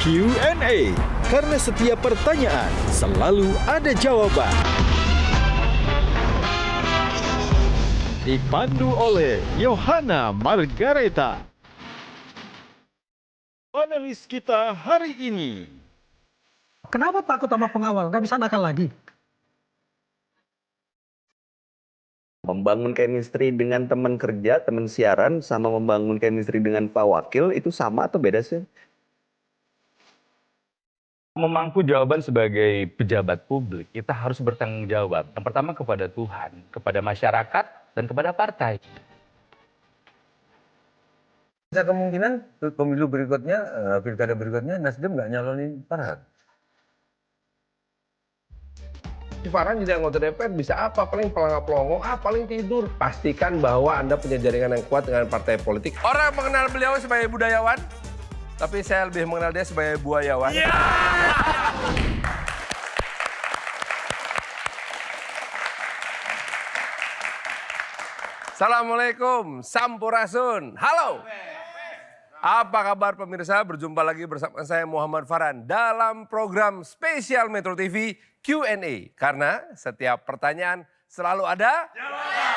Q&A, karena setiap pertanyaan selalu ada jawaban. Dipandu oleh Yohana Margareta. Panelis kita hari ini. Kenapa takut sama pengawal? Nggak bisa nakal lagi. Membangun chemistry dengan teman kerja, teman siaran, sama membangun chemistry dengan Pak Wakil, itu sama atau beda sih? Memangku jawaban sebagai pejabat publik, kita harus bertanggung jawab. Yang pertama kepada Tuhan, kepada masyarakat, dan kepada partai. Ada kemungkinan pemilu berikutnya, pilkada berikutnya, Nasdem nggak nyalonin Farhan. Farhan jadi anggota DPR bisa apa? Paling pelongo, paling tidur. Pastikan bahwa Anda punya jaringan yang kuat dengan partai politik. Orang mengenal beliau sebagai budayawan, tapi saya lebih mengenal dia sebagai buayawan. Assalamualaikum, Sampurasun. Halo. Apa kabar pemirsa? Berjumpa lagi bersama saya Muhammad Farhan dalam program spesial Metro TV Q&A. Karena setiap pertanyaan selalu ada jawaban.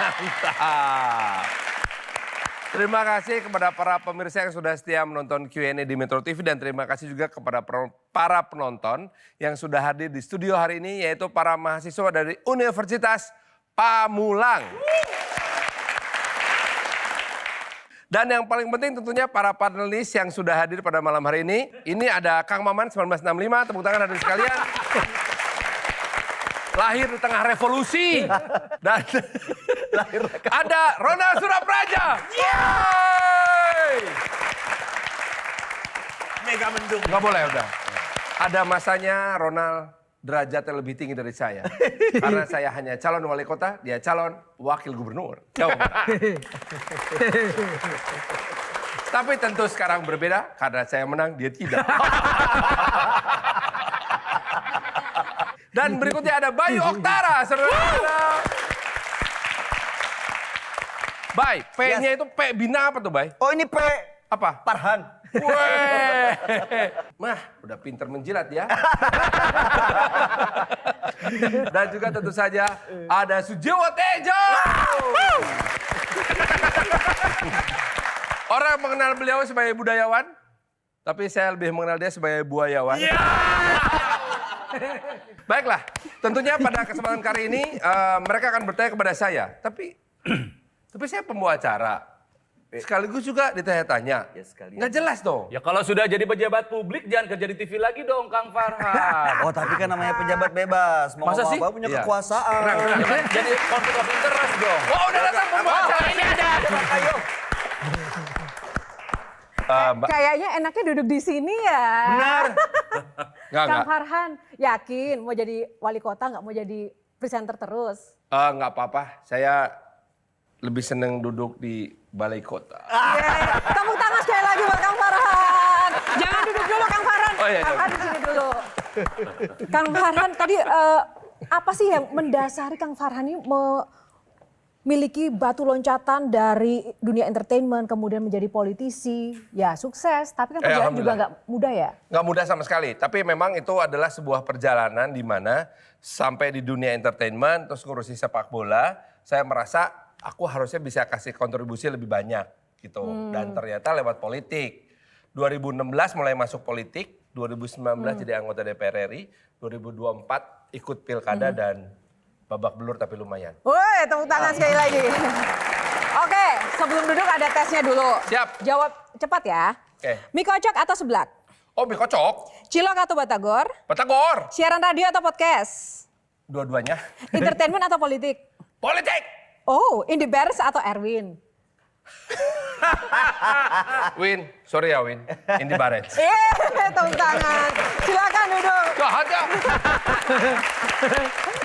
Mantap. Terima kasih kepada para pemirsa yang sudah setia menonton Q&A di Metro TV. Dan terima kasih juga kepada para penonton yang sudah hadir di studio hari ini. Yaitu para mahasiswa dari Universitas Pamulang. Dan yang paling penting tentunya para panelis yang sudah hadir pada malam hari ini. Ini ada Kang Maman 1965, tepuk tangan hadirin sekalian. Lahir di tengah revolusi. Dan ada Ronald Surapraja. Mega mendung. Nggak boleh udah. Ada masanya Ronald derajatnya lebih tinggi dari saya. Karena saya hanya calon wali kota, dia calon wakil gubernur. Jawa Barat. Tapi tentu sekarang berbeda, karena saya menang, dia tidak. Dan berikutnya ada Bayu Oktara. Saudara. Bay, P-nya itu P bina apa tuh, Bay? Oh, ini P. Apa? Farhan. Weh, mah udah pinter menjilat ya. Dan juga tentu saja ada Sujiwo Tejo. Orang mengenal beliau sebagai budayawan, tapi saya lebih mengenal dia sebagai buayawan. Baiklah, tentunya pada kesempatan kali ini mereka akan bertanya kepada saya, tapi saya pembawa acara. Sekaligus juga ditanya-tanya. Ya, sekalian. Nggak jelas dong. Ya kalau sudah jadi pejabat publik, jangan kerja di TV lagi dong, Kang Farhan. Oh, tapi kan namanya pejabat bebas. Mau Masa sih? apa punya Iya. kekuasaan. Jadi konflik of interest dong. Oh, udah datang pembawa acara ini ada. Ayo. Mbak. Kayaknya enaknya duduk di sini ya. Benar. Kang Nggak. Farhan, yakin mau jadi wali kota nggak mau jadi presenter terus? Nggak apa-apa. Saya lebih seneng duduk di balai kota. Tepuk tangan sekali lagi buat Kang Farhan. Jangan duduk dulu Kang Farhan. Oh, iya, iya. Kang Farhan di sini dulu. Kang Farhan tadi apa sih yang mendasari Kang Farhan ini memiliki batu loncatan dari dunia entertainment kemudian menjadi politisi? Ya sukses, tapi kan perjalanan juga nggak mudah ya? Nggak mudah sama sekali. Tapi memang itu adalah sebuah perjalanan di mana sampai di dunia entertainment, terus ngurusi sepak bola, saya merasa aku harusnya bisa kasih kontribusi lebih banyak gitu. Dan ternyata lewat politik. 2016 mulai masuk politik, 2019 jadi anggota DPR RI, 2024 ikut pilkada dan babak belur tapi lumayan. Woi, tepuk tangan sekali lagi. Oke, sebelum duduk ada tesnya dulu. Siap. Jawab cepat ya. Oke. Mie kocok atau seblak? Oh, mie kocok, Cilok atau batagor? Batagor, Siaran radio atau podcast? dua-duanya. Entertainment atau politik? Politik. Oh, Indi Beres atau Erwin? Win, sorry ya Win, Indi Barens. Tepuk tangan. Silakan duduk. Jahat ya.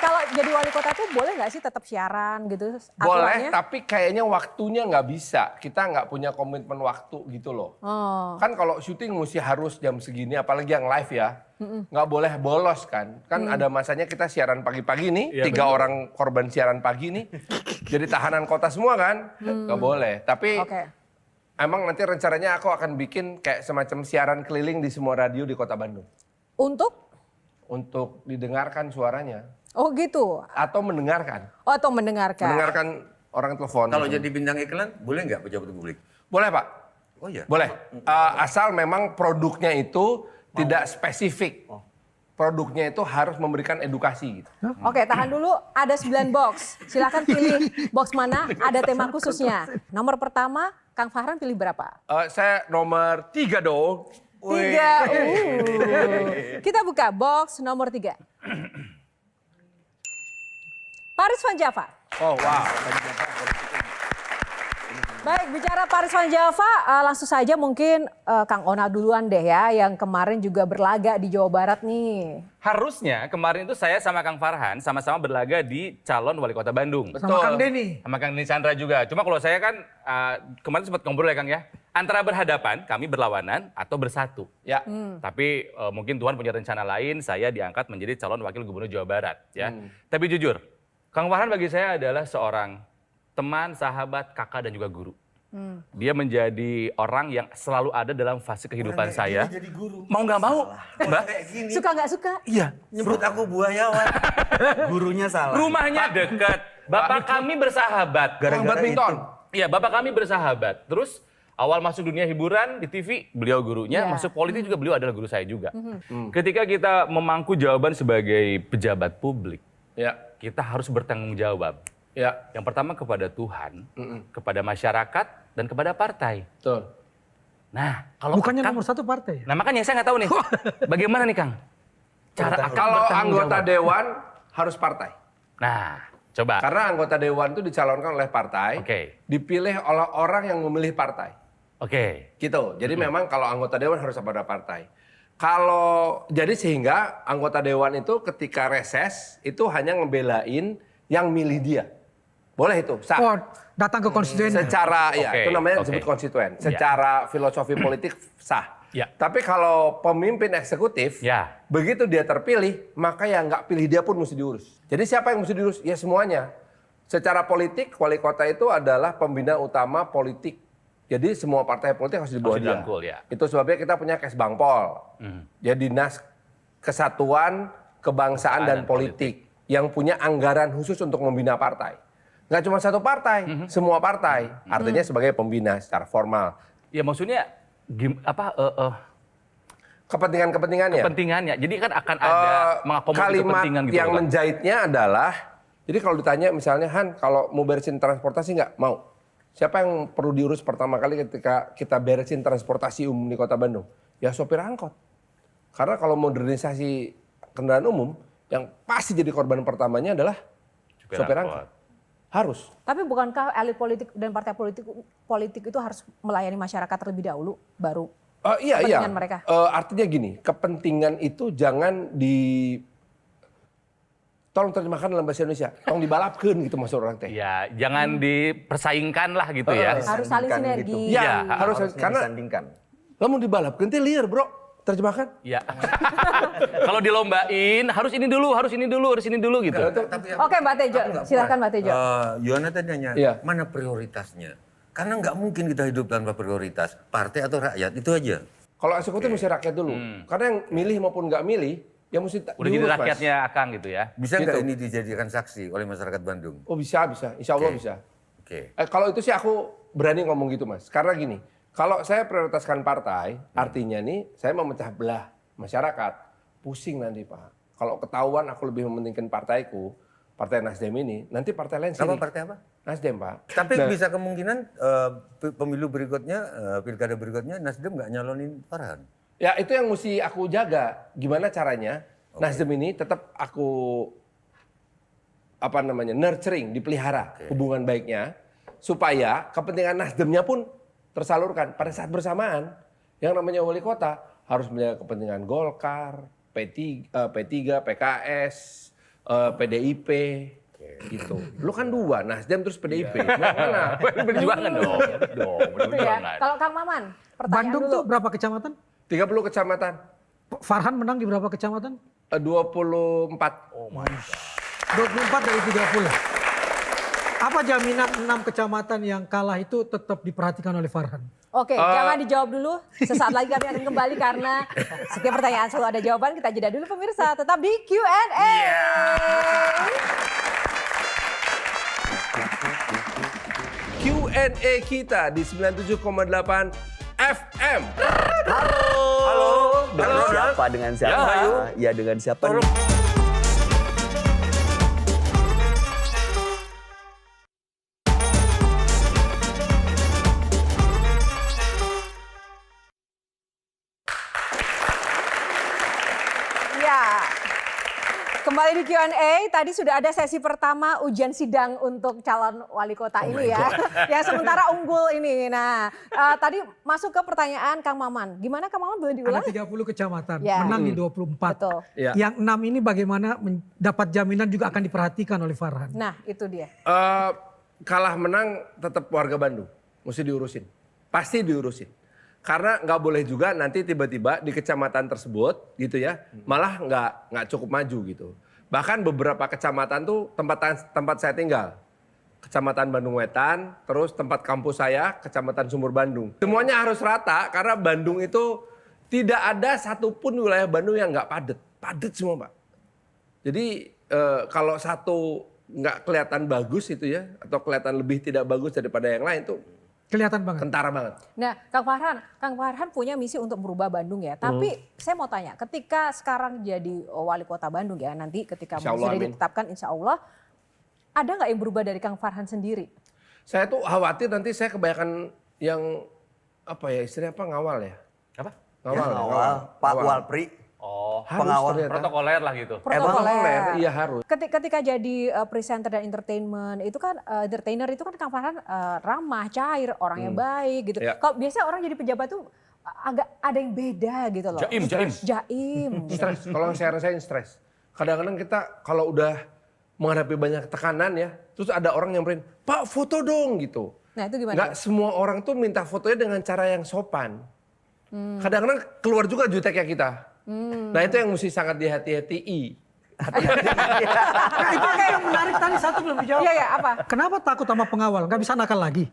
Kalau jadi wali kota tuh boleh nggak sih tetap siaran gitu? Boleh, aturannya? tapi kayaknya waktunya nggak bisa. Kita nggak punya komitmen waktu gitu loh. Oh. Kan kalau syuting mesti harus jam segini, apalagi yang live ya. Nggak boleh bolos kan. Kan ada masanya kita siaran pagi-pagi nih, Iya, 3 orang korban siaran pagi nih. Jadi tahanan kota semua kan. Nggak boleh. Tapi Oke. Emang nanti rencananya aku akan bikin kayak semacam siaran keliling di semua radio di Kota Bandung. Untuk didengarkan suaranya. Oh gitu. Atau mendengarkan. Oh, atau mendengarkan. Mendengarkan orang telepon. Kalau jadi bintang iklan, boleh nggak pejabat publik? Boleh Pak. Oh iya. Boleh. Asal memang produknya itu tidak spesifik. Produknya itu harus memberikan edukasi gitu. Oke, tahan dulu. Ada 9 box. Silakan pilih box mana, ada tema khususnya. Nomor pertama, Kang Farhan pilih berapa? Saya nomor 3 dong. 3. Kita buka box nomor 3. Paris Van Java. Oh wow. Baik, bicara Paris Van Java, langsung saja mungkin Kang Ona duluan deh ya, yang kemarin juga berlaga di Jawa Barat nih. Harusnya kemarin itu saya sama Kang Farhan sama-sama berlaga di calon wali kota Bandung. Sama Kang Denny. Sama Kang Denny Chandra juga. Cuma kalau saya kan kemarin sempat ngobrol ya Kang ya. Antara berhadapan, kami berlawanan atau bersatu. Ya. Tapi mungkin Tuhan punya rencana lain, saya diangkat menjadi calon wakil gubernur Jawa Barat. Ya. Tapi jujur, Kang Farhan bagi saya adalah seorang teman, sahabat, kakak, dan juga guru. Dia menjadi orang yang selalu ada dalam fase kehidupan saya. Jadi guru. Mau nggak mau, Mbak? Kayak gini. Suka nggak suka? Iya. Nyebut aku buayawan. Gurunya salah. Rumahnya dekat. Bapak kami bersahabat. Badminton. Iya, bapak kami bersahabat. Terus awal masuk dunia hiburan di TV, beliau gurunya. Iya. Masuk politik juga, beliau adalah guru saya juga. Ketika kita memangku jawaban sebagai pejabat publik, Ya. kita harus bertanggung jawab. Ya. Yang pertama kepada Tuhan, kepada masyarakat, dan kepada partai. Betul. Nah, kalau Bukannya Kang- nomor 1 partai. Nah makanya saya nggak tahu nih, bagaimana nih Kang? Cara akan Kalau bertanggung anggota jawab. dewan harus partai. Nah, coba. Karena anggota dewan itu dicalonkan oleh partai, Oke. dipilih oleh orang yang memilih partai. Oke. Gitu. Jadi memang kalau anggota dewan harus pada partai. Kalau jadi sehingga anggota dewan itu ketika reses itu hanya ngebelain yang milih dia. Boleh itu, sah. Oh, datang ke konstituen. Secara ya Oke, itu namanya oke. disebut konstituen. Secara filosofi politik sah. Ya. Tapi kalau pemimpin eksekutif, Ya. begitu dia terpilih, maka yang nggak pilih dia pun mesti diurus. Jadi siapa yang mesti diurus? Ya semuanya. Secara politik, wali kota itu adalah pembina utama politik. Jadi semua partai politik harus di bawah Harus dia. dirangkul, ya. Itu sebabnya kita punya Kesbangpol. Dia Dinas Kesatuan Kebangsaan dan Politik. Yang punya anggaran khusus untuk membina partai. Nggak cuma satu partai, semua partai. Artinya sebagai pembina secara formal. Ya maksudnya Kepentingan-kepentingannya. kepentingannya. Jadi kan akan ada mengakomodir Kalimat kepentingan gitu. yang loh, Bang. menjahitnya adalah, jadi kalau ditanya misalnya, Han, kalau mau beresin transportasi nggak? Mau. Siapa yang perlu diurus pertama kali ketika kita beresin transportasi umum di Kota Bandung? Ya sopir angkot. Karena kalau modernisasi kendaraan umum, yang pasti jadi korban pertamanya adalah sopir angkot. Harus. Tapi bukankah elit politik dan partai politik itu harus melayani masyarakat terlebih dahulu, baru Iya. kepentingan mereka? Artinya gini, kepentingan itu jangan tolong terjemahkan dalam bahasa Indonesia. Tolong dibalapkeun gitu maksud orang teh. Ya, jangan dipersaingkan lah gitu ya. Harus saling Disandingkan sinergi. gitu. Ya, Iya, harus Harusnya karena disandingkan. lamun dibalapkeun teh liar, Bro. Terjemahkan. Ya. Kalau dilombain harus ini dulu, harus ini dulu, harus ini dulu gitu. Tapi Oke, Mbak Tejo, aku nggak silakan puas. Mbak Tejo. Yohana tadi nanya, Iya. mana prioritasnya? Karena nggak mungkin kita hidup tanpa prioritas. Partai atau rakyat, itu aja. Kalau eksekutif mesti rakyat dulu. Karena yang milih maupun nggak milih, ya mesti Udah jadi diurus, Mas. rakyatnya Akang gitu ya. Bisa nggak Gitu. ini dijadikan saksi oleh masyarakat Bandung? Oh bisa. Insya Allah Oke. bisa. Oke. Kalau itu sih aku berani ngomong gitu, Mas. Karena gini, kalau saya prioritaskan partai, artinya nih saya memecah belah masyarakat. Pusing nanti, Pak. Kalau ketahuan aku lebih mementingkan partaiku, Partai Nasdem ini, nanti partai lain Apa sirik. partai apa? Nasdem, Pak. Tapi Nah, bisa kemungkinan pemilu berikutnya, pilkada berikutnya Nasdem nggak nyalonin Farhan. ya itu yang mesti aku jaga. Gimana caranya Nasdem ini tetap aku nurturing, dipelihara hubungan baiknya supaya kepentingan Nasdemnya pun tersalurkan pada saat bersamaan. Yang namanya wali kota harus menjaga kepentingan Golkar, P3, PKS, PDIP gitu. Lu kan dua, Nasdem terus PDIP. Mana? Perjuangan dong. Itu ya. Perjuangan. Kalau Kang Maman, pertanyaan Bandung dulu. tuh berapa kecamatan? 30 kecamatan, Farhan menang di berapa kecamatan? 24. 24 dari 30. Apa jaminan 6 kecamatan yang kalah itu tetap diperhatikan oleh Farhan? Oke, jangan dijawab dulu. Sesaat lagi kami akan kembali karena setiap pertanyaan selalu ada jawaban. Kita jeda dulu pemirsa, tetap di Q&A. Q&A kita di 97,8 FM. Halo. Dengan Halo. siapa? Dengan siapa? Ya, dengan siapa nih? Ya, kembali di Q&A. Tadi sudah ada sesi pertama ujian sidang untuk calon wali kota ini ya. Ya sementara unggul ini. Nah, tadi masuk ke pertanyaan Kang Maman. Gimana Kang Maman, boleh diulang? Ada 30 kecamatan, Ya. menang di 24. Betul. Ya. Yang 6 ini bagaimana dapat jaminan juga akan diperhatikan oleh Farhan. Nah, itu dia. Kalah menang tetap warga Bandung. Mesti diurusin. Pasti diurusin. Karena nggak boleh juga nanti tiba-tiba di kecamatan tersebut gitu ya, malah nggak cukup maju gitu. Bahkan beberapa kecamatan tuh tempat saya tinggal. Kecamatan Bandung Wetan, terus tempat kampus saya, Kecamatan Sumur Bandung. Semuanya harus rata karena Bandung itu tidak ada satupun wilayah Bandung yang nggak padat. Padat semua Pak. Jadi kalau satu nggak kelihatan bagus itu ya, atau kelihatan lebih tidak bagus daripada yang lain tuh Kelihatan banget. kentara banget. Nah, Kang Farhan punya misi untuk merubah Bandung ya. Tapi saya mau tanya, ketika sekarang jadi wali kota Bandung ya, nanti ketika Insya Allah, sudah amin. ditetapkan insya Allah, ada nggak yang berubah dari Kang Farhan sendiri? Saya tuh khawatir nanti saya kebanyakan yang apa ya istilahnya apa ngawal ya? Apa? Ngawal. ya, Pengawal, Pak Ngawal. Walpri. Oh, Harus Pengawal. ternyata. protokoler lah gitu. Protokoler, iya harus. Ketika jadi presenter dan entertainment itu kan entertainer itu kan Kang Farhan ramah, cair, orangnya baik gitu. Ya. Kalau biasanya orang jadi pejabat tuh agak ada yang beda gitu loh. Jaim. Jaim. Stres. Kalau yang saya rasain stres. Kadang-kadang kita kalau udah menghadapi banyak tekanan ya, terus ada orang nyamperin, Pak foto dong gitu. Nah itu gimana? Nggak semua orang tuh minta fotonya dengan cara yang sopan. Kadang-kadang keluar juga juteknya kita. Nah itu yang mesti sangat dihati-hatii. Itu yang menarik tadi satu belum dijawab. Iya ya apa? Kenapa takut sama pengawal? Nggak bisa nakal lagi.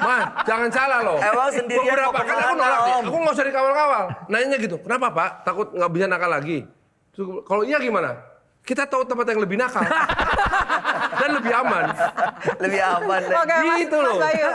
Man, jangan salah loh. Emang sendirian Beberapa mau kali aku kemana, nolak nih. Om? Aku nggak usah dikawal-kawal. Nanya gitu, kenapa Pak? Takut nggak bisa nakal lagi? Terus, kalau iya gimana? Kita tahu tempat yang lebih nakal dan lebih aman. Lebih aman. Oke, Gitu Mas loh. Bayu.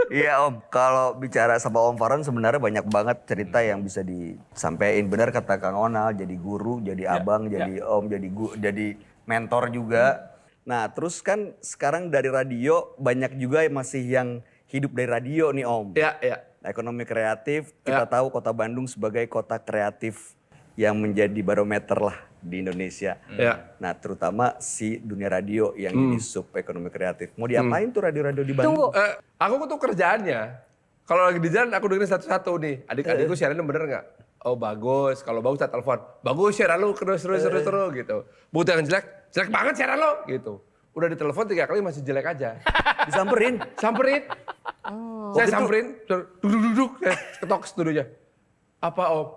Iya Om, kalau bicara sama Om Farhan sebenarnya banyak banget cerita yang bisa disampaikan. Benar kata Kang Onal, jadi guru, jadi abang, jadi om, jadi mentor juga. Nah terus kan sekarang dari radio banyak juga yang masih yang hidup dari radio nih Om. Ya, ya. Ekonomi kreatif, kita Ya. tahu kota Bandung sebagai kota kreatif yang menjadi barometer lah di Indonesia. Ya. Nah terutama si dunia radio yang jadi sub ekonomi kreatif. Mau diapain tuh radio-radio di Bandung? Tunggu. Aku tuh kerjaannya, kalau lagi di jalan aku dengerin satu-satu nih. Adik-adikku siarannya bener nggak? Oh bagus, kalau bagus saya telepon. Bagus siaran lu, terus gitu. Butuh yang jelek banget siaran lu gitu. Udah ditelepon 3 kali masih jelek aja. Disamperin. Samperin. Saya samperin, duduk, saya ketok studionya. Apa Om?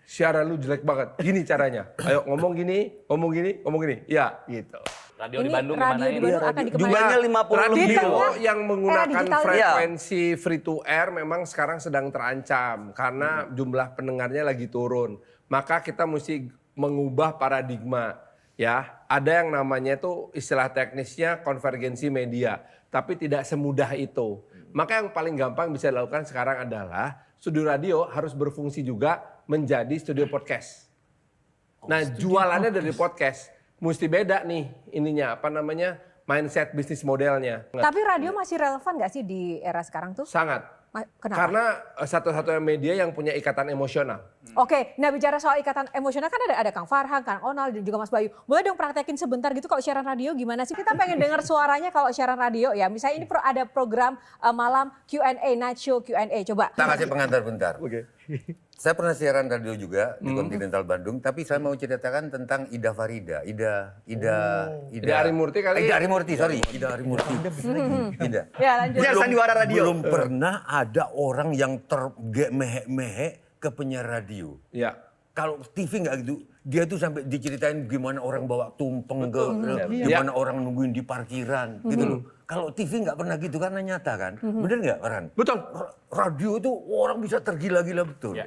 Siaran lu jelek banget. Gini caranya. Ayo ngomong gini. Ya gitu. Radio Ini di Bandung radio gimana di ini? Bandung akan dikemanain? Jumlahnya 50 Radio lebih tengah loh. yang era menggunakan digital ini. frekuensi free to air memang sekarang sedang terancam karena jumlah pendengarnya lagi turun. Maka kita mesti mengubah paradigma ya. Ada yang namanya itu istilah teknisnya konvergensi media, tapi tidak semudah itu. Maka yang paling gampang bisa dilakukan sekarang adalah studio radio harus berfungsi juga menjadi studio podcast. Nah, jualannya dari podcast. Mesti beda nih ininya apa namanya mindset bisnis modelnya. Tapi radio masih relevan nggak sih di era sekarang tuh? Sangat. Kenapa? Karena satu-satunya media yang punya ikatan emosional. Oke, nah bicara soal ikatan emosional kan ada Kang Farhan, Kang Onal, dan juga Mas Bayu. Boleh dong praktekin sebentar gitu kalau siaran radio gimana sih? Kita pengen dengar suaranya kalau siaran radio ya. Misalnya ini ada program malam Q&A, Night Show Q&A. Coba. Kita kasih pengantar bentar. Oke. Saya pernah siaran radio juga di Continental Bandung, tapi saya mau ceritakan tentang Ida Farida. Ida Arimurti kali. Ida Arimurti, sorry. Ida Arimurti. Ida. Ya lanjut. Dia sandiwara radio. Belum pernah ada orang yang termehe-mehe ke penyiar radio. Ya. Kalau TV nggak gitu, Dia tuh sampai diceritain gimana orang bawa tumpeng ke, gimana orang nungguin di parkiran, gitu loh. Kalau TV nggak pernah gitu karena nyata kan, bener nggak Farhan? Betul. Radio itu orang bisa tergila-gila betul,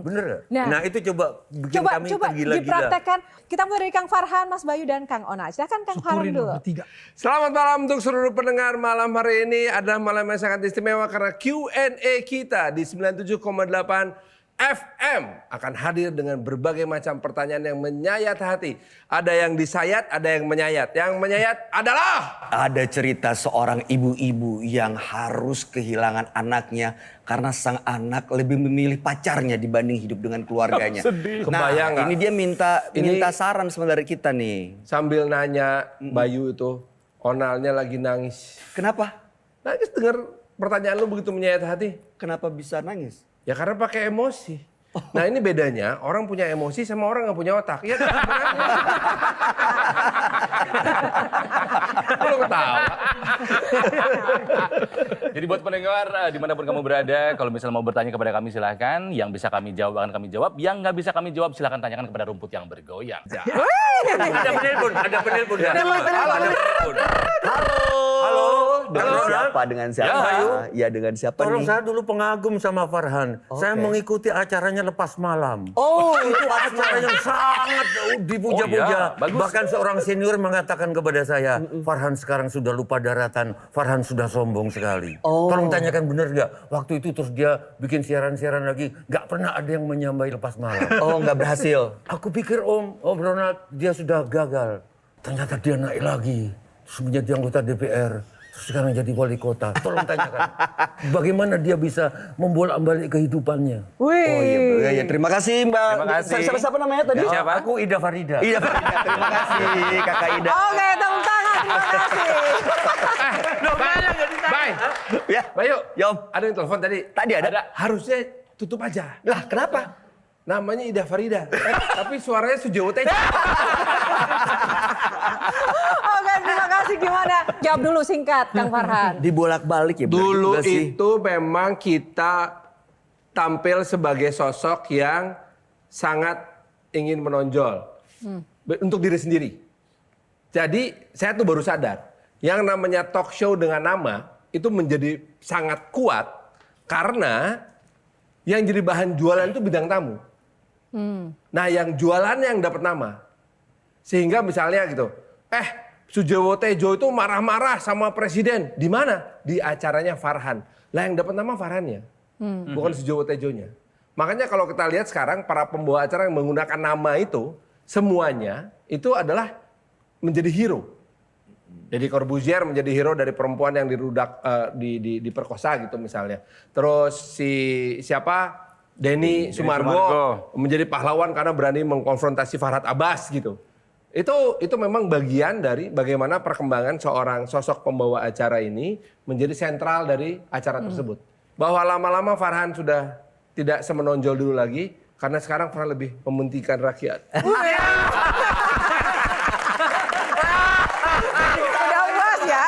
bener nggak? Nah, Nah itu coba bikin kami Coba tergila-gila. dipraktekkan. Kita mulai dari Kang Farhan, Mas Bayu, dan Kang Ona. Silakan Kang Farhan Syukurin dulu. dong bertiga. Selamat malam untuk seluruh pendengar. Malam hari ini adalah malam yang sangat istimewa karena Q&A kita di 97,8 FM akan hadir dengan berbagai macam pertanyaan yang menyayat hati. Ada yang disayat, ada yang menyayat. Yang menyayat adalah... Ada cerita seorang ibu-ibu yang harus kehilangan anaknya karena sang anak lebih memilih pacarnya dibanding hidup dengan keluarganya. Sedih. Nah, Kebayang nggak? ini dia minta saran sebenarnya kita nih. Sambil nanya Bayu itu, Onalnya lagi nangis. Kenapa? Nangis dengar pertanyaan lu begitu menyayat hati. Kenapa bisa nangis? Ya karena pakai emosi. Nah ini bedanya orang punya emosi sama orang nggak punya otak. Iya kan? Lu ketawa. Jadi buat pendengar dimanapun kamu berada, kalau misalnya mau bertanya kepada kami silahkan. Yang bisa kami jawab akan kami jawab. Yang nggak bisa kami jawab silahkan tanyakan kepada rumput yang bergoyang. Ada penelpon, ada penelpon. Dengan siapa? Ya dengan siapa Tolong nih? saya dulu pengagum sama Farhan. Saya mengikuti acaranya Lepas Malam. Oh, Itu acara yang sangat dipuja-puja. Oh, iya. Bagus. Bahkan seorang senior mengatakan kepada saya, Farhan sekarang sudah lupa daratan, Farhan sudah sombong sekali. Tolong tanyakan benar nggak? Waktu itu terus dia bikin siaran-siaran lagi, nggak pernah ada yang menyambai Lepas Malam. Oh, nggak berhasil. Aku pikir Om Ronald dia sudah gagal. Ternyata dia naik lagi, terus menjadi anggota DPR. Sekarang jadi wali kota. Tolong tanyakan, bagaimana dia bisa membolak-balik kehidupannya? Wih. Oh iya, terima kasih Mbak. Terima kasih. Siapa namanya tadi? Siapa? Aku Ida Farida. Iya, terima kasih Kakak Ida. Oke, tepuk tangan. Terima kasih. Bye. Ya, Bayu, ya Om. ada yang telepon tadi. Tadi ada. Harusnya tutup aja. Lah, kenapa? Namanya Ida Farida. Tapi suaranya Sujowo Tejo. Oke, terima kasih. Gimana? Jawab dulu singkat, Kang Farhan. Dibolak-balik ya. benar Dulu juga sih. itu memang kita tampil sebagai sosok yang sangat ingin menonjol untuk diri sendiri. Jadi saya tuh baru sadar yang namanya talk show dengan nama itu menjadi sangat kuat karena yang jadi bahan jualan itu bidang tamu. Nah yang jualannya yang dapat nama. Sehingga misalnya gitu, Sujowo Tejo itu marah-marah sama presiden. Di mana? Di acaranya Farhan. Lah yang dapat nama Farhannya, bukan Sujowo Tejonya. Makanya kalau kita lihat sekarang para pembawa acara yang menggunakan nama itu, semuanya itu adalah menjadi hero. Jadi Corbuzier menjadi hero dari perempuan yang dirudak, diperkosa gitu misalnya. Terus siapa? Denny Sumargo menjadi pahlawan karena berani mengkonfrontasi Farhad Abbas gitu. Itu memang bagian dari bagaimana perkembangan seorang sosok pembawa acara ini menjadi sentral dari acara tersebut. Bahwa lama-lama Farhan sudah tidak semenonjol dulu lagi karena sekarang Farhan lebih mementingkan rakyat. Udah puas ya?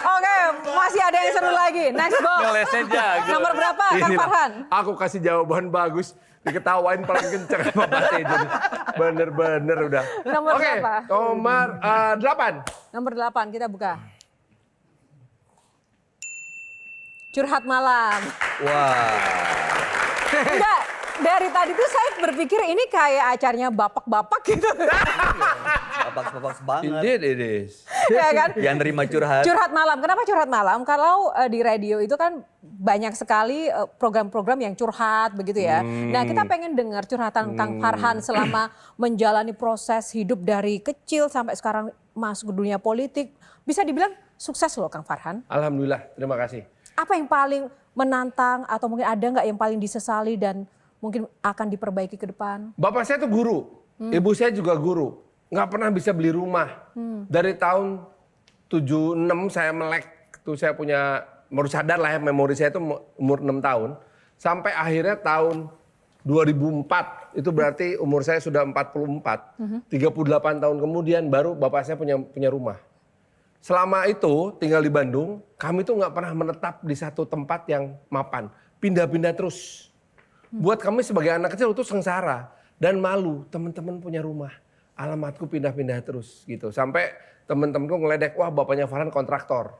Oke, masih ada yang seru lagi. Next box. Ngelesnya jago. Nomor berapa, Kang Inilah, Farhan? aku kasih jawaban bagus, diketawain paling kenceng sama Mbak Tejo. Bener-bener udah. Nomor Oke, berapa? nomor 8. Nomor 8, kita buka. Curhat malam. Wah. Enggak, dari tadi tuh saya berpikir ini kayak acaranya bapak-bapak gitu. Bapak banget. Indeed it is. Ya kan? Yang nerima curhat. Curhat malam. Kenapa curhat malam? Kalau di radio itu kan banyak sekali program-program yang curhat begitu ya. Nah, kita pengen dengar curhatan Kang Farhan selama menjalani proses hidup dari kecil sampai sekarang masuk ke dunia politik. Bisa dibilang sukses loh Kang Farhan. Alhamdulillah, terima kasih. Apa yang paling menantang atau mungkin ada nggak yang paling disesali dan mungkin akan diperbaiki ke depan? Bapak saya tuh guru, ibu saya juga guru. Nggak pernah bisa beli rumah. Dari tahun 76 saya melek, tuh saya punya, baru sadar lah ya memori saya itu umur 6 tahun. Sampai akhirnya tahun 2004, itu berarti umur saya sudah 44. 38 tahun kemudian baru bapak saya punya rumah. Selama itu tinggal di Bandung, kami tuh nggak pernah menetap di satu tempat yang mapan. Pindah-pindah terus. Buat kami sebagai anak kecil itu sengsara. Dan malu, teman-teman punya rumah. Alamatku pindah-pindah terus gitu. Sampai teman-temanku ngeledek, wah bapaknya Farhan kontraktor.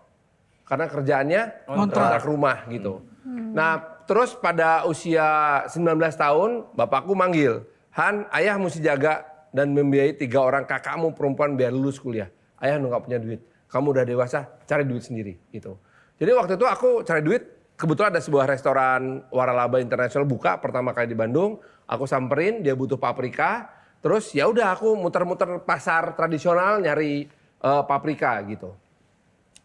Karena kerjaannya kontrak rumah gitu. Nah terus pada usia 19 tahun, bapakku manggil, Han, ayah mesti jaga dan membiayai 3 orang kakakmu perempuan biar lulus kuliah. Ayah nggak punya duit. Kamu udah dewasa, cari duit sendiri gitu. Jadi waktu itu aku cari duit, kebetulan ada sebuah restoran Waralaba International buka pertama kali di Bandung. Aku samperin, dia butuh paprika. Terus ya udah aku muter-muter pasar tradisional nyari paprika gitu.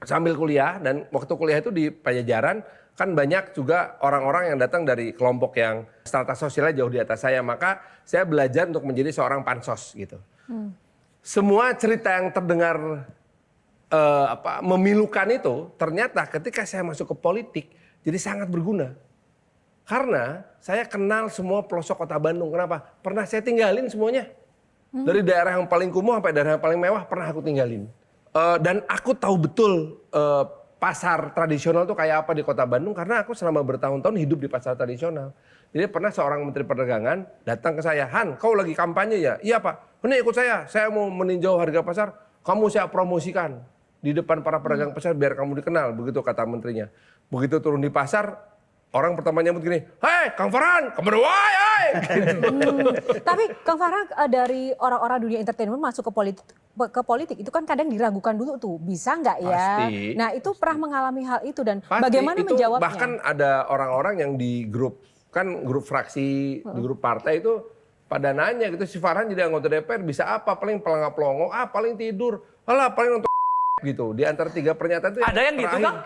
Sambil kuliah, dan waktu kuliah itu di Pajajaran kan banyak juga orang-orang yang datang dari kelompok yang strata sosialnya jauh di atas saya. Maka saya belajar untuk menjadi seorang pansos gitu. Semua cerita yang terdengar memilukan itu ternyata ketika saya masuk ke politik jadi sangat berguna. Karena saya kenal semua pelosok kota Bandung. Kenapa? Pernah saya tinggalin semuanya. Dari daerah yang paling kumuh sampai daerah yang paling mewah pernah aku tinggalin. Dan aku tahu betul pasar tradisional itu kayak apa di kota Bandung. Karena aku selama bertahun-tahun hidup di pasar tradisional. Jadi pernah seorang menteri perdagangan datang ke saya. Han, kau lagi kampanye ya? Iya Pak. Ini ikut saya mau meninjau harga pasar. Kamu saya promosikan di depan para pedagang pasar biar kamu dikenal. Begitu kata menterinya. Begitu turun di pasar, orang pertama nyambut gini, hei Kang Farhan, kemana wae, hei. Tapi Kang Farhan dari orang-orang dunia entertainment masuk ke politik itu kan kadang diragukan dulu tuh, bisa nggak ya? Pasti. Nah itu pernah mengalami hal itu dan Pasti, bagaimana itu menjawabnya? bahkan ada orang-orang yang di grup, kan grup fraksi, di grup partai itu pada nanya gitu, si Farhan jadi anggota DPR bisa apa? Paling pelangap-pelongo, paling tidur, alah paling nonton gitu. Di antara 3 pernyataan itu Ada yang gitu, terakhir. Kang?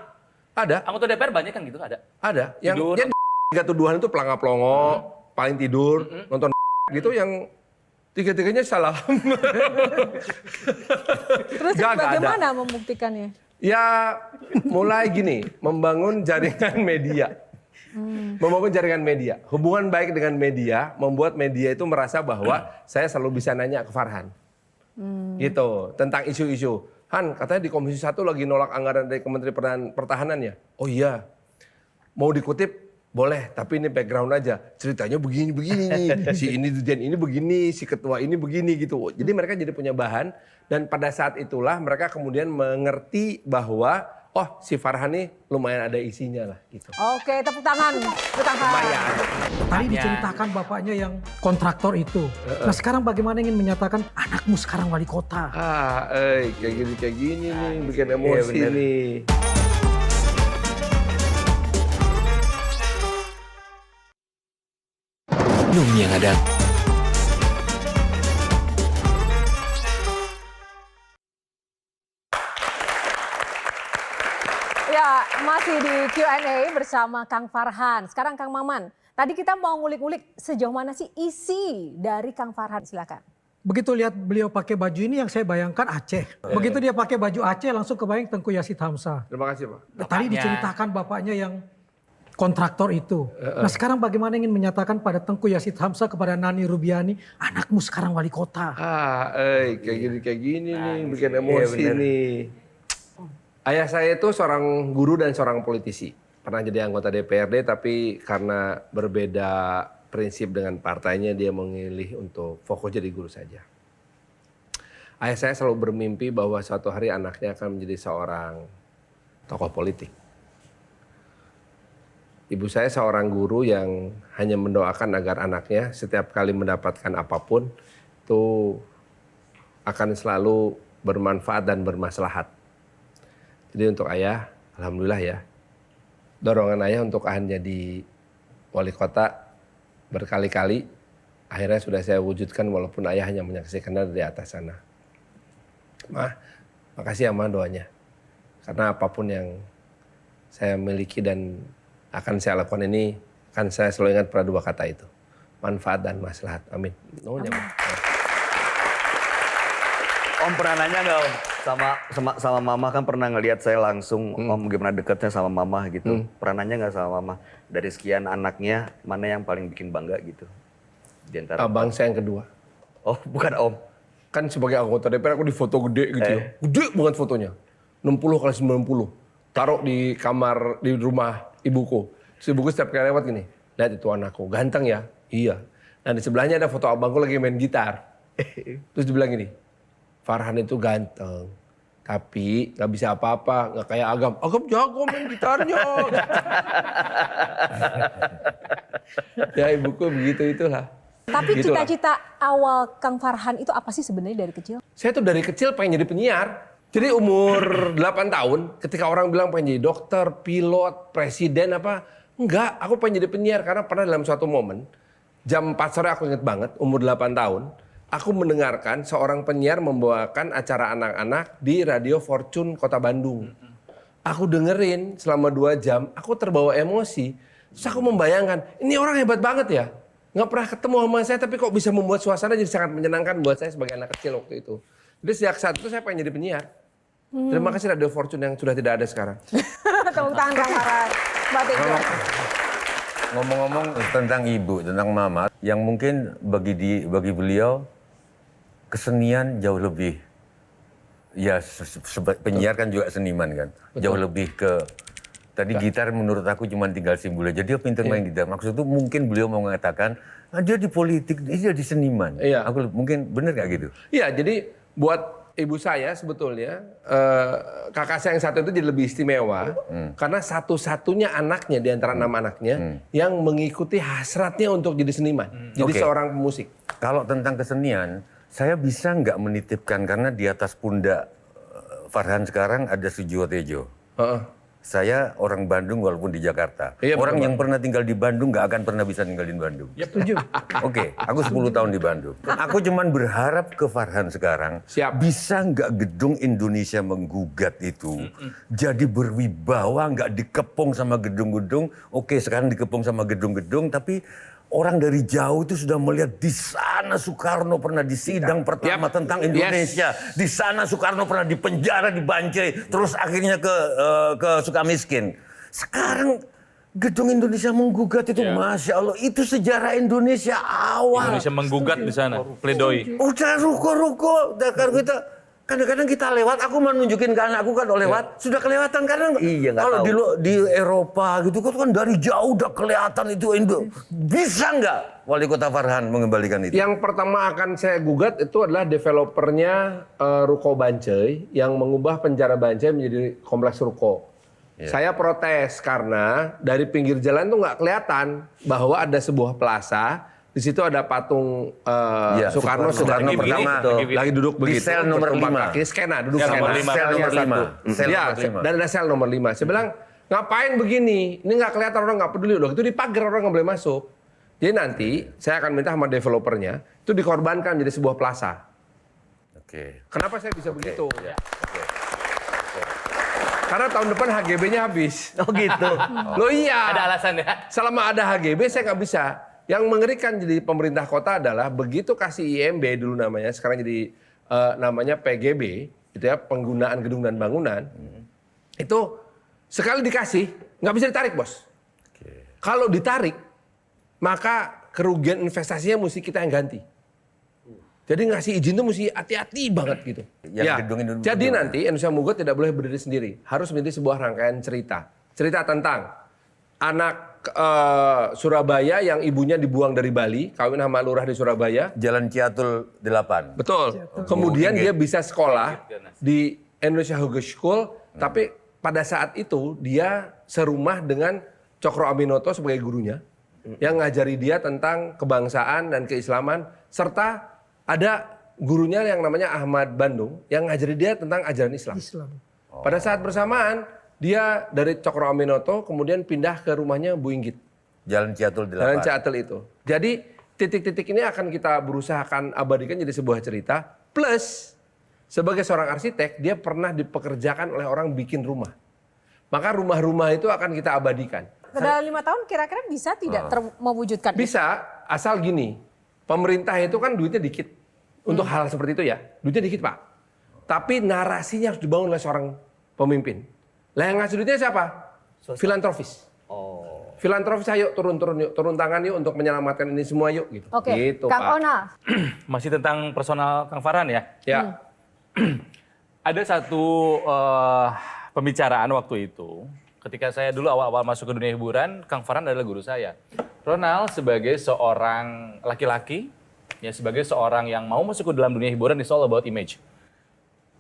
Ada. Anggota DPR banyak kan gitu, ada. Ada. Yang Tidur. yang 3 tuduhan itu pelangap-pelongo, paling tidur, nonton gitu, yang 3-3-nya salah. Terus Nggak ada. bagaimana membuktikannya? Ya mulai gini, membangun jaringan media. Membangun jaringan media. Hubungan baik dengan media membuat media itu merasa bahwa saya selalu bisa nanya ke Farhan. Gitu, tentang isu-isu. Han, katanya di Komisi 1 lagi nolak anggaran dari Kementerian Pertahanan ya? Oh iya, mau dikutip boleh, tapi ini background aja. Ceritanya begini-begini nih, si ini dirjen ini begini, si ketua ini begini gitu. Jadi mereka jadi punya bahan, dan pada saat itulah mereka kemudian mengerti bahwa oh si Farhan nih lumayan ada isinya lah gitu. Oke, tepuk tangan untuk Kang Farhan. Lumayan. Tadi diceritakan bapaknya yang kontraktor itu. Nah sekarang bagaimana ingin menyatakan anakmu sekarang wali kota? Kayak gini nih, bikin emosi nih. Nung yang ada. Ya, masih di Q&A bersama Kang Farhan. Sekarang Kang Maman, tadi kita mau ngulik-ngulik sejauh mana sih isi dari Kang Farhan, silakan. Begitu lihat beliau pakai baju ini yang saya bayangkan Aceh. Begitu dia pakai baju Aceh langsung kebayang Tengku Yazid Hamzah. Terima kasih Pak. Tadi diceritakan bapaknya yang kontraktor itu. Nah sekarang bagaimana ingin menyatakan pada Tengku Yazid Hamzah kepada Nani Rubiani, anakmu sekarang wali kota. Kayak gini nih, bikin emosi nih. Ayah saya itu seorang guru dan seorang politisi. Pernah jadi anggota DPRD, tapi karena berbeda prinsip dengan partainya, dia memilih untuk fokus jadi guru saja. Ayah saya selalu bermimpi bahwa suatu hari anaknya akan menjadi seorang tokoh politik. Ibu saya seorang guru yang hanya mendoakan agar anaknya setiap kali mendapatkan apapun itu akan selalu bermanfaat dan bermaslahat. Jadi untuk ayah, alhamdulillah ya, dorongan ayah untuk Ahan jadi wali kota berkali-kali akhirnya sudah saya wujudkan walaupun ayah hanya menyaksikan dari atas sana. Makasih ya Ma doanya. Karena apapun yang saya miliki dan akan saya lakukan ini, kan saya selalu ingat pada 2 kata itu. Manfaat dan maslahat. Amin. Nuhun ya, Ma. Om pernah nanya nggak Om? Sama Mama kan pernah ngelihat saya langsung Om gimana dekatnya sama Mama gitu. Pernah nanya nggak sama Mama? Dari sekian anaknya mana yang paling bikin bangga gitu? Di antara Abang saya yang kedua. Oh bukan Om. Kan sebagai anggota DPR aku di foto gede gitu ya. Gede banget fotonya. 60x90. Taruh di kamar, di rumah ibuku. Terus ibuku setiap kali lewat gini, lihat itu anakku, ganteng ya? Iya. Nah di sebelahnya ada foto abangku lagi main gitar. Terus dibilang gini, Farhan itu ganteng, tapi nggak bisa apa-apa, nggak kayak Agam. Agam jago main gitarnya. Ya ibuku begitu itulah. Tapi Gitulah. cita-cita awal Kang Farhan itu apa sih sebenarnya dari kecil? Saya tuh dari kecil pengen jadi penyiar. Jadi umur 8 tahun, ketika orang bilang pengen jadi dokter, pilot, presiden apa, enggak, aku pengen jadi penyiar karena pernah dalam suatu momen, jam 4 sore aku inget banget, umur 8 tahun, aku mendengarkan seorang penyiar membawakan acara anak-anak di Radio Fortune Kota Bandung. Aku dengerin selama 2 jam, aku terbawa emosi. Terus aku membayangkan, ini orang hebat banget ya. Nggak pernah ketemu sama saya, tapi kok bisa membuat suasana jadi sangat menyenangkan buat saya sebagai anak kecil waktu itu. Jadi sejak saat itu saya pengen jadi penyiar. Terima kasih Radio Fortune yang sudah tidak ada sekarang. Tepuk tangan Kang Farhan. Mbak Tejo. Ngomong-ngomong tentang ibu, tentang mama, yang mungkin bagi beliau kesenian jauh lebih, ya penyiar kan juga seniman kan, jauh lebih ke tadi gitar menurut aku cuma tinggal simbolnya. Jadi dia pintar main gitar. Maksud itu mungkin beliau mau mengatakan dia di politik, dia di seniman. Iya. Aku mungkin bener gak gitu? Iya, jadi buat ibu saya sebetulnya kakak saya yang satu itu jadi lebih istimewa karena satu-satunya anaknya di antara 6 anaknya yang mengikuti hasratnya untuk jadi seniman, jadi Oke. seorang pemusik. Kalau tentang kesenian, saya bisa nggak menitipkan karena di atas pundak Farhan sekarang ada Sujiwo Tejo. Heeh. Saya orang Bandung walaupun di Jakarta. Iya, Orang betul, yang pernah tinggal di Bandung nggak akan pernah bisa tinggal di Bandung. Setuju. Oke, aku 10 tahun di Bandung. Aku cuman berharap ke Farhan sekarang, Siap. bisa nggak gedung Indonesia menggugat itu jadi berwibawa, nggak dikepung sama gedung-gedung. Oke, sekarang dikepung sama gedung-gedung, tapi orang dari jauh itu sudah melihat di sana Soekarno pernah di sidang pertama Yap. tentang Indonesia. Di sana Soekarno pernah dipenjara, dibanjiri, terus akhirnya ke Sukamiskin. Sekarang gedung Indonesia menggugat itu, Masya Allah, itu sejarah Indonesia awal. Indonesia menggugat di sana, pledoi. Udah ruko-ruko, kadang-kadang kita lewat, aku mau nunjukin ke anakku kan lewat, sudah kelewatan karena Iya, nggak kalau tahu. di Eropa gitu kan dari jauh udah kelihatan itu Indo. Bisa nggak Wali Kota Farhan mengembalikan itu? Yang pertama akan saya gugat itu adalah developernya Ruko Bancai yang mengubah penjara Bancai menjadi kompleks ruko. Saya protes karena dari pinggir jalan tuh nggak kelihatan bahwa ada sebuah plaza. Di situ ada patung Iya, Soekarno Soekarno sedang pertama lagi duduk di begitu. sel nomor bertempat 5. kaki, skena, duduk Sel skena. nomor 5. Sel nomor 5. Sel Ya, nomor 5. dan ada sel nomor 5. Saya bilang, ngapain begini? Ini nggak kelihatan, orang nggak peduli. Udah itu dipagar, orang nggak boleh masuk. Jadi nanti saya akan minta sama developernya, itu dikorbankan jadi sebuah plaza. Oke. Kenapa saya bisa begitu? Karena tahun depan HGB-nya habis. Oh gitu. Loh iya. Ada alasan ya? Selama ada HGB saya nggak bisa. Yang mengerikan jadi pemerintah kota adalah begitu kasih IMB dulu namanya, sekarang jadi namanya PGB, itu ya, penggunaan gedung dan bangunan. Itu sekali dikasih nggak bisa ditarik, Bos. Kalau ditarik, maka kerugian investasinya mesti kita yang ganti. Jadi ngasih izin itu mesti hati-hati banget gitu. Yang gedung Indonesia. Jadi nanti Indonesia Menggugat tidak boleh berdiri sendiri. Harus menjadi sebuah rangkaian cerita. Cerita tentang anak Surabaya yang ibunya dibuang dari Bali, kawin sama lurah di Surabaya. Jalan Ciatul 8. Betul. Kemudian dia bisa sekolah di Indonesia Hogeschool, tapi pada saat itu dia serumah dengan Cokro Aminoto sebagai gurunya, yang ngajari dia tentang kebangsaan dan keislaman, serta ada gurunya yang namanya Ahmad Bandung yang ngajari dia tentang ajaran Islam. Pada saat bersamaan dia dari Cokro Aminoto kemudian pindah ke rumahnya Bu Inggit. Jalan Ciatul 8. Jalan Ciatul itu. Jadi titik-titik ini akan kita berusahakan abadikan jadi sebuah cerita. Plus sebagai seorang arsitek dia pernah dipekerjakan oleh orang bikin rumah. Maka rumah-rumah itu akan kita abadikan. Dalam 5 tahun kira-kira bisa tidak mewujudkan? Bisa, asal gini. Pemerintah itu kan duitnya dikit. Untuk hal seperti itu ya, duitnya dikit Pak. Tapi narasinya harus dibangun oleh seorang pemimpin. Lah yang ngasih duitnya siapa? Filantropis. Filantropis, ayo turun tangan yuk untuk menyelamatkan ini semua yuk. Gitu. Oke, Gitu, Kang Pak. Onal. Masih tentang personal Kang Farhan ya? Ya. Ada satu pembicaraan waktu itu, ketika saya dulu awal-awal masuk ke dunia hiburan, Kang Farhan adalah guru saya. Ronald sebagai seorang laki-laki, ya sebagai seorang yang mau masuk ke dalam dunia hiburan, it's all about image.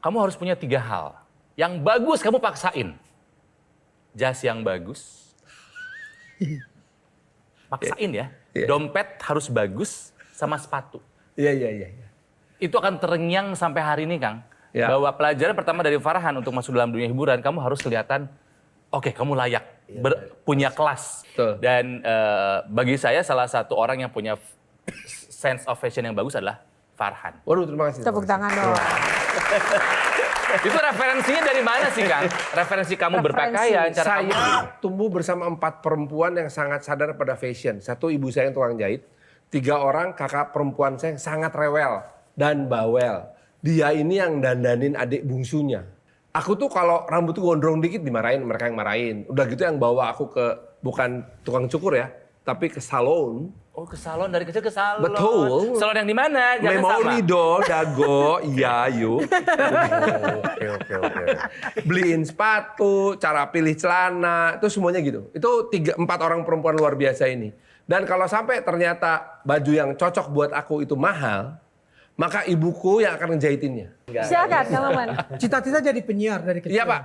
Kamu harus punya 3 hal. Yang bagus kamu paksain. Jas yang bagus. Paksain ya. Dompet harus bagus sama sepatu. Iya. Itu akan terenyang sampai hari ini, Kang. Ya. Bahwa pelajaran pertama dari Farhan untuk masuk dalam dunia hiburan, kamu harus kelihatan, oke, kamu layak, punya kelas. Betul. Dan bagi saya salah satu orang yang punya sense of fashion yang bagus adalah Farhan. Waduh, terima kasih. Tepuk tangan dong. Itu referensinya dari mana sih, Kang? Referensi kamu berpakaian, cara kamu... Saya tumbuh bersama 4 perempuan yang sangat sadar pada fashion. 1 ibu saya yang tukang jahit. 3 orang kakak perempuan saya yang sangat rewel dan bawel. Dia ini yang dandanin adik bungsunya. Aku tuh kalau rambut tuh gondrong dikit dimarahin, mereka yang marahin. Udah gitu yang bawa aku ke, bukan tukang cukur ya, tapi ke salon. Oh, ke salon, dari kecil ke salon. Betul. Salon yang di mana? Jangan sama. Memorido, Dago, iya yuk. Oke. Beliin sepatu, cara pilih celana, itu semuanya gitu. Itu 4 orang perempuan luar biasa ini. Dan kalau sampai ternyata baju yang cocok buat aku itu mahal, maka ibuku yang akan ngejahitinnya. Silakan, Kang Maman. Cita-cita jadi penyiar dari kecil. Iya, Pak.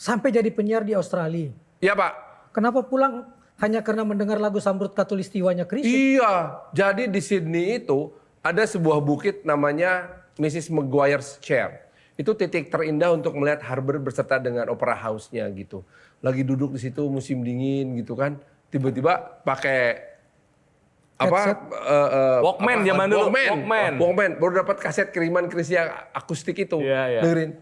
Sampai jadi penyiar di Australia. Iya, Pak. Kenapa pulang hanya karena mendengar lagu Sambut Katulistiwanya Kristus? Iya, jadi di Sydney itu ada sebuah bukit namanya Mrs. Maguire's Chair. Itu titik terindah untuk melihat harbor berserta dengan opera house-nya gitu. Lagi duduk di situ musim dingin gitu kan, tiba-tiba pakai Walkman zaman dulu. Walkman. Baru dapat kaset kiriman Chris yang akustik itu. Iya. Dengerin.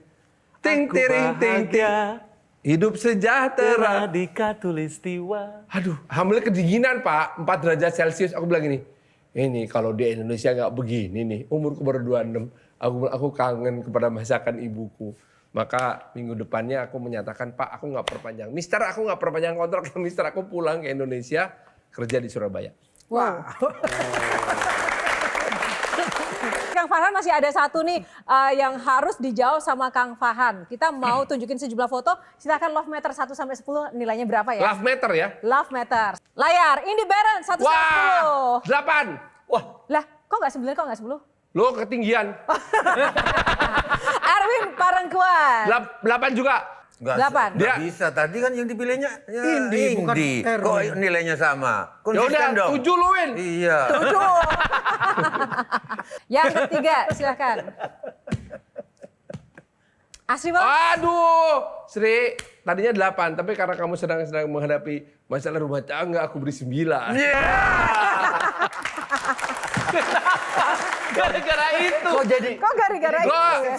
Ting tiring ting ting. Hidup sejahtera. di Katulistiwa. Aduh, hamilnya kedinginan Pak, 4 derajat Celcius. Aku bilang gini, ini kalau di Indonesia nggak begini nih, umurku baru 26, aku kangen kepada masakan ibuku. Maka minggu depannya aku menyatakan, Pak, aku nggak perpanjang. Mister, aku nggak perpanjang kontrak. Mister, aku pulang ke Indonesia, kerja di Surabaya. Wow. Kang Farhan masih ada satu nih yang harus dijawab sama Kang Farhan. Kita mau tunjukin sejumlah foto. Silakan love meter 1 sampai 10 nilainya berapa ya? Love meter ya? Love meter. Layar Indi Beren 1 sampai 10. 8. Wah, Lah, kok nggak 9, kok nggak 10? lo ketinggian. Erwin Parangkuan. 8 juga. Nggak 8. Dia- bisa. Tadi kan yang dipilihnya ya, Indi, bukan Erwin. Kok nilainya sama? Ya udah, Konsisten dong. 7 lu, Win. Iya. 7. Yang ketiga, silakan. Asri Bang. Aduh, Sri, tadinya 8, tapi karena kamu sedang menghadapi masalah rumah tangga, aku beri 9. Gara-gara itu. Kok jadi Kok gara-gara itu? Lo ya?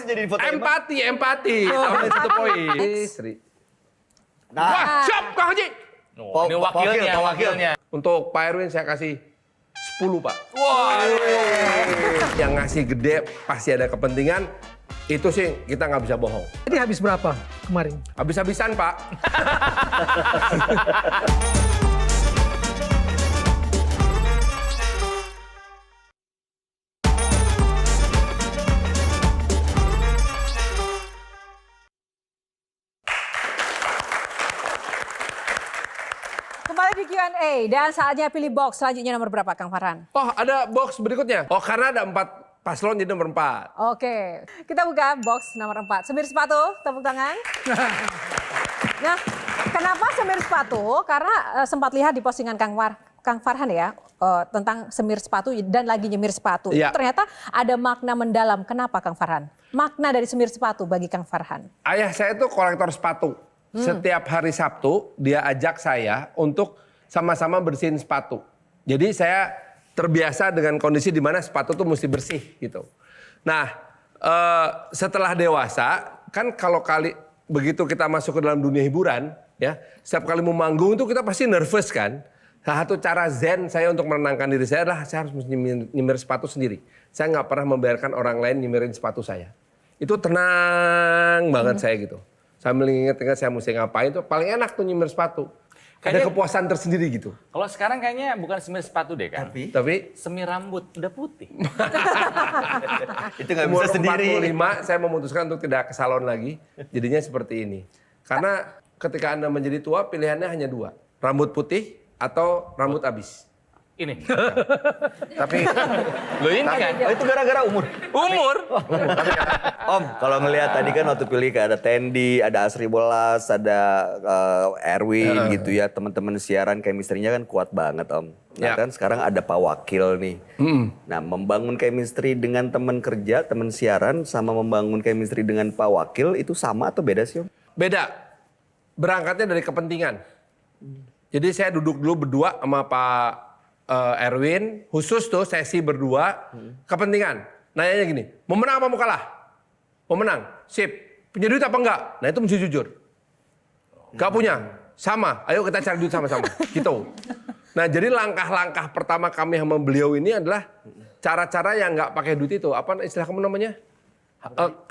empati. Tambah 1 poin. Sri. Wah, siap Kang Haji. Oh, ini wakilnya. Untuk Pak Erwin saya kasih 10, Pak. Wah. Yang ngasih gede pasti ada kepentingan. Itu sih kita nggak bisa bohong. Jadi habis berapa kemarin? Habis-habisan, Pak. Kembali di Q&A dan saatnya pilih box. Selanjutnya nomor berapa Kang Farhan? Oh, ada box berikutnya. Oh, karena ada 4 paslon jadi nomor 4. Oke, kita buka box nomor 4. Semir sepatu, tepuk tangan. Nah, kenapa semir sepatu? Karena sempat lihat di postingan Kang Farhan ya, tentang semir sepatu dan lagi nyemir sepatu. Iya. Ternyata ada makna mendalam. Kenapa Kang Farhan? Makna dari semir sepatu bagi Kang Farhan. Ayah saya itu kolektor sepatu. Setiap hari Sabtu dia ajak saya untuk sama-sama bersihin sepatu. Jadi saya terbiasa dengan kondisi di mana sepatu tuh mesti bersih gitu. Nah, setelah dewasa kan kalau begitu kita masuk ke dalam dunia hiburan ya, setiap kali mau manggung tuh kita pasti nervous kan. Salah satu cara zen saya untuk menenangkan diri saya adalah saya harus nyemir sepatu sendiri. Saya nggak pernah membiarkan orang lain nyemirin sepatu saya. Itu tenang banget saya gitu. Sambil ingat-ingat saya mesti ngapain tuh paling enak tuh nyemir sepatu. Ada Kayaknya- kepuasan tersendiri gitu. Kalau sekarang kayaknya bukan semir sepatu deh kan. Tapi Semir rambut, udah putih. Itu nggak umur bisa sendiri. 45 saya memutuskan untuk tidak ke salon lagi. Jadinya seperti ini. Karena ketika Anda menjadi tua pilihannya hanya 2. Rambut putih atau rambut habis. Ini. Tapi Lo ini kan? Oh, itu gara-gara umur. Umur. Om, kalau ngelihat tadi kan waktu pilih kayak ada Tendi, ada Asri Bolas, ada Erwin gitu ya. Teman-teman siaran chemistry-nya kan kuat banget Om. Nah Ya. kan sekarang ada Pak Wakil nih. Nah membangun chemistry dengan teman kerja, teman siaran sama membangun chemistry dengan Pak Wakil itu sama atau beda sih Om? beda. Berangkatnya dari kepentingan. Jadi saya duduk dulu berdua sama Pak Erwin, khusus tuh sesi berdua, kepentingan. Nanyanya gini, mau menang apa mau kalah? Mau menang, sip. Punya duit apa enggak? Nah itu mesti jujur. Gak punya, sama. Ayo kita cari duit sama-sama. Gitu. Nah jadi langkah-langkah pertama kami sama beliau ini adalah cara-cara yang nggak pakai duit itu. Apa istilah kamu namanya?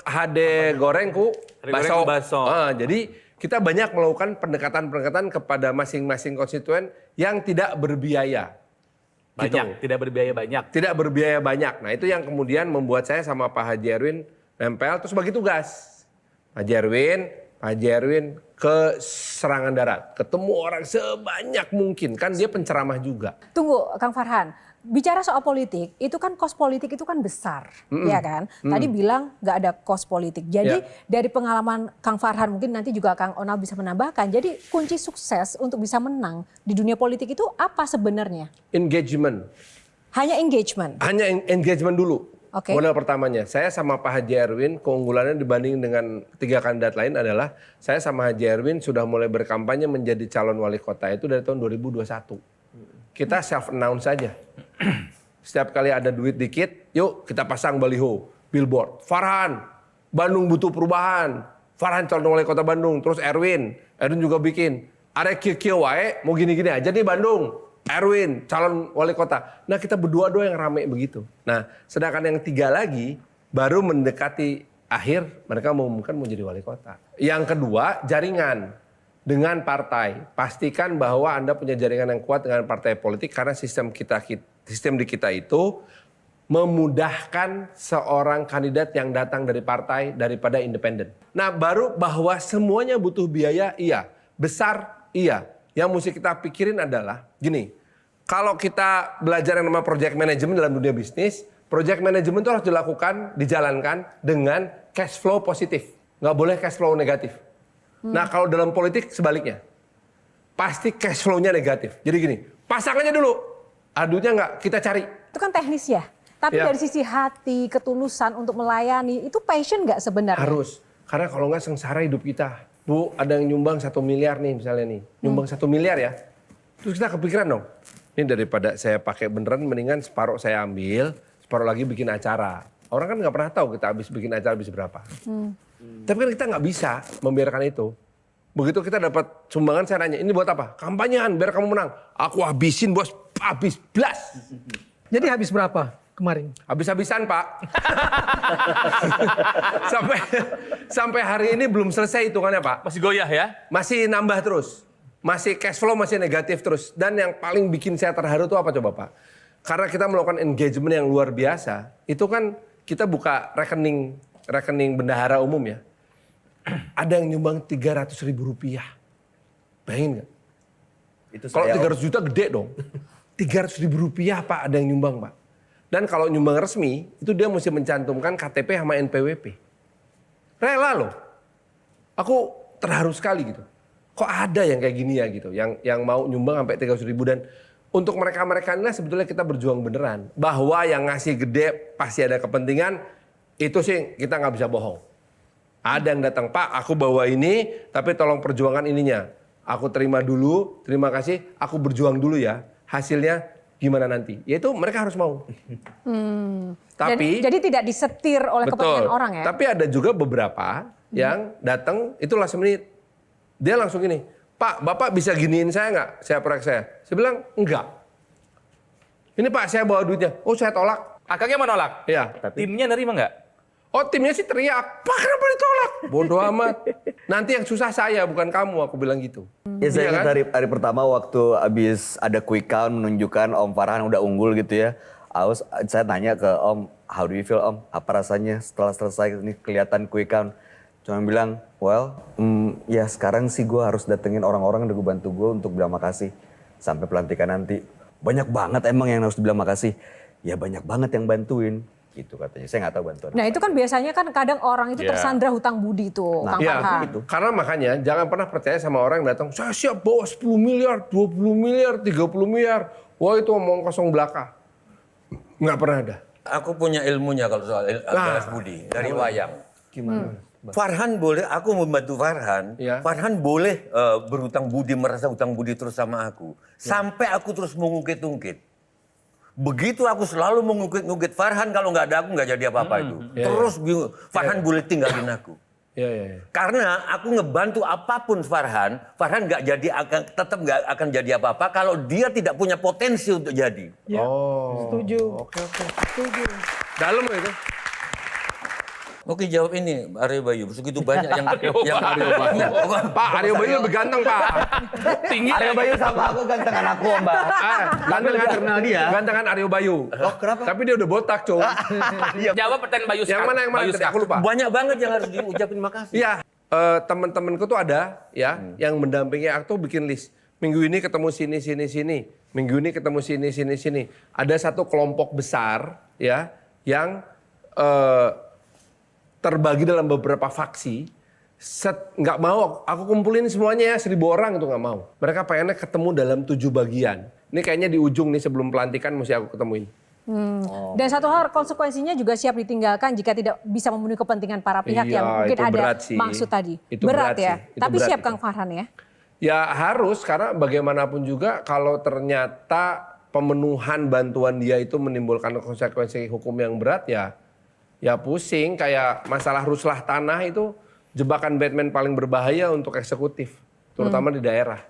HD goreng ku baso. Jadi kita banyak melakukan pendekatan-pendekatan kepada masing-masing konstituen yang tidak berbiaya. Banyak, tidak berbiaya banyak. Tidak berbiaya banyak. Nah itu yang kemudian membuat saya sama Pak Haji Erwin nempel terus bagi tugas. Pak Haji Erwin ke serangan darat. Ketemu orang sebanyak mungkin. Kan dia penceramah juga. Tunggu Kang Farhan, bicara soal politik, itu kan kos politik itu kan besar, ya kan? Tadi bilang nggak ada kos politik. Jadi dari pengalaman Kang Farhan, mungkin nanti juga Kang Onal bisa menambahkan. Jadi kunci sukses untuk bisa menang di dunia politik itu apa sebenarnya? Engagement. Hanya engagement. Hanya engagement dulu. Oke. Modal pertamanya. Saya sama Pak Haji Erwin, keunggulannya dibanding dengan 3 kandidat lain adalah saya sama Haji Erwin sudah mulai berkampanye menjadi calon wali kota itu dari tahun 2021. Kita self-announce saja. Setiap kali ada duit dikit, yuk kita pasang baliho, billboard. Farhan, Bandung butuh perubahan. Farhan calon wali kota Bandung. Terus Erwin juga bikin. Ada kio wae, mau gini-gini aja nih Bandung. Erwin, calon wali kota. Nah kita berdua yang rame begitu. Nah sedangkan yang 3 lagi baru mendekati akhir mereka mengumumkan mau jadi wali kota. Yang kedua jaringan dengan partai. Pastikan bahwa Anda punya jaringan yang kuat dengan partai politik karena sistem di kita itu memudahkan seorang kandidat yang datang dari partai daripada independen. Nah baru bahwa semuanya butuh biaya, iya. Besar, iya. Yang mesti kita pikirin adalah gini, kalau kita belajar yang namanya project management dalam dunia bisnis, project management itu harus dilakukan, dijalankan dengan cash flow positif. Nggak boleh cash flow negatif. Nah kalau dalam politik sebaliknya, pasti cash flow-nya negatif. Jadi gini, pasang aja dulu, adunya nggak, kita cari. Itu kan teknis ya. Tapi dari sisi hati, ketulusan untuk melayani, itu passion nggak sebenarnya? Harus, karena kalau nggak sengsara hidup kita. Bu, ada yang nyumbang 1 miliar nih misalnya nih. Nyumbang 1 miliar ya. Terus kita kepikiran dong. Ini daripada saya pakai beneran, mendingan separuh saya ambil, separuh lagi bikin acara. Orang kan nggak pernah tahu kita habis bikin acara habis berapa. Tapi kan kita nggak bisa membiarkan itu. Begitu kita dapat sumbangan, saya nanya, ini buat apa? Kampanyean, biar kamu menang. Aku habisin bos, habis blas. Jadi habis berapa kemarin? Habis-habisan Pak. sampai hari ini belum selesai hitungannya Pak. Masih goyah ya? Masih nambah terus. Masih cash flow masih negatif terus. Dan yang paling bikin saya terharu itu apa coba Pak? Karena kita melakukan engagement yang luar biasa. Itu kan kita buka rekening bendahara umum ya. Ada yang nyumbang 300.000 rupiah. Bayangin nggak? Itu Kalau saya, 300 juta gede dong. 300.000 rupiah Pak ada yang nyumbang Pak. Dan kalau nyumbang resmi itu dia mesti mencantumkan KTP sama NPWP. Rela loh. Aku terharu sekali gitu. Kok ada yang kayak gini ya gitu. Yang mau nyumbang sampai 300.000 dan untuk mereka-mereka inilah sebetulnya kita berjuang beneran. Bahwa yang ngasih gede pasti ada kepentingan. Itu sih kita nggak bisa bohong. Ada yang datang, Pak aku bawa ini tapi tolong perjuangan ininya. Aku terima dulu, terima kasih, aku berjuang dulu ya. Hasilnya gimana nanti? Yaitu mereka harus mau. Tapi jadi tidak disetir oleh kepentingan orang ya? Tapi ada juga beberapa yang datang itu last menit. Dia langsung gini, Pak Bapak bisa giniin saya nggak? Saya proyek saya. Saya bilang enggak. Ini Pak saya bawa duitnya. Oh saya tolak. Akangnya menolak? Iya. Timnya nerima nggak? Oh timnya sih teriak, Pak kenapa ditolak? Bodoh amat. Nanti yang susah saya bukan kamu, aku bilang gitu. ya saya Iya ingat kan? hari pertama waktu abis ada quick count menunjukkan Om Farhan udah unggul gitu ya. Saya tanya ke Om, how do you feel Om? Apa rasanya setelah selesai ini kelihatan quick count? Cuma bilang, well, ya sekarang sih gue harus datengin orang-orang yang udah bantu gue untuk bilang makasih sampai pelantikan nanti. banyak banget emang yang harus dibilang makasih. Ya banyak banget yang bantuin. Gitu katanya, saya nggak tahu bantuan. Nah itu kan biasanya kan kadang orang itu tersandra hutang budi tuh, Kang Iya, Farhan. gitu. karena makanya jangan pernah percaya sama orang yang datang, saya siap bawa 10 miliar, 20 miliar, 30 miliar. Wah itu omong kosong belaka. Nggak pernah ada. Aku punya ilmunya kalau soal balas budi dari wayang. Gimana? Farhan boleh, aku membantu Farhan. Ya. Farhan boleh berhutang budi, merasa hutang budi terus sama aku. Sampai aku terus mengungkit-ungkit. Begitu aku selalu mengungkit-ungkit Farhan, kalau nggak ada aku nggak jadi apa-apa itu. Terus bingung, Farhan boleh tinggalin aku. Iya. Karena aku ngebantu apapun Farhan nggak jadi tetap nggak akan jadi apa-apa kalau dia tidak punya potensi untuk jadi. Ya, Oh. setuju. Oke. Setuju. Dalam itu. Oke, jawab ini Aryo Bayu. Segitu banyak yang Aryo Bayu. Pak, Aryo Bayu lebih ganteng, Pak. Tinggi. Aryo Bayu sama aku gantengan aku, Mbak. Gantengan kenal dia. Gantengan Aryo Bayu. Oh, kenapa? Tapi dia udah botak, Cok. Jawab pertanyaan Bayu Yang mana Bayu tadi? Aku lupa. banyak banget yang harus diucapin makasih. Iya, teman-temanku tuh ada ya yang mendampingi aku tuh bikin list. Minggu ini ketemu sini. Minggu ini ketemu sini. Ada satu kelompok besar ya yang terbagi dalam beberapa faksi. Nggak mau aku kumpulin semuanya ya 1.000 orang itu nggak mau. Mereka pengennya ketemu dalam 7 bagian. Ini kayaknya di ujung nih sebelum pelantikan mesti aku ketemuin. Dan satu hal konsekuensinya juga siap ditinggalkan jika tidak bisa memenuhi kepentingan para pihak Iya, yang mungkin itu ada berat sih. maksud tadi. Itu berat berat ya. sih. Itu Tapi berat siap itu. Kang Farhan ya. Ya harus, karena bagaimanapun juga kalau ternyata pemenuhan bantuan dia itu menimbulkan konsekuensi hukum yang berat ya pusing. Kayak masalah ruslah tanah itu jebakan Batman paling berbahaya untuk eksekutif, terutama di daerah.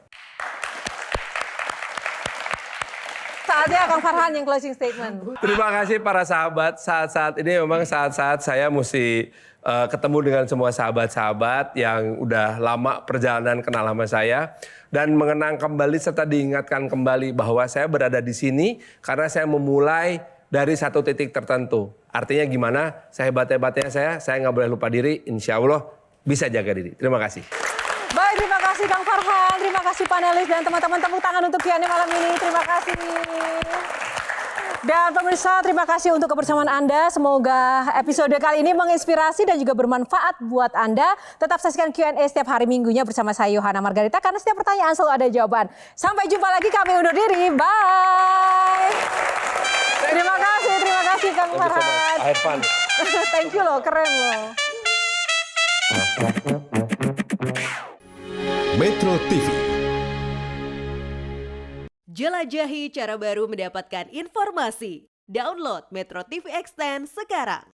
Saatnya Kang Farhan yang closing statement. Terima kasih para sahabat. Saat-saat ini memang saat-saat saya mesti ketemu dengan semua sahabat-sahabat yang udah lama perjalanan kenal sama saya. Dan mengenang kembali serta diingatkan kembali bahwa saya berada di sini karena saya memulai dari satu titik tertentu. Artinya gimana? Saya hebat-hebatnya saya nggak boleh lupa diri. Insya Allah bisa jaga diri. Terima kasih. Baik, terima kasih Kang Farhan, terima kasih panelis dan teman-teman, tepuk tangan untuk Q&A malam ini. Terima kasih. Dan pemirsa, terima kasih untuk kebersamaan Anda. Semoga episode kali ini menginspirasi dan juga bermanfaat buat Anda. Tetap saksikan Q&A setiap hari Minggunya bersama saya Yohana Margarita karena setiap pertanyaan selalu ada jawaban. Sampai jumpa lagi, kami undur diri. Bye. Terima kasih Kang Farhan. Have fun. Thank you loh, keren loh. Metro TV. Jelajahi cara baru mendapatkan informasi. Download Metro TV Extend sekarang.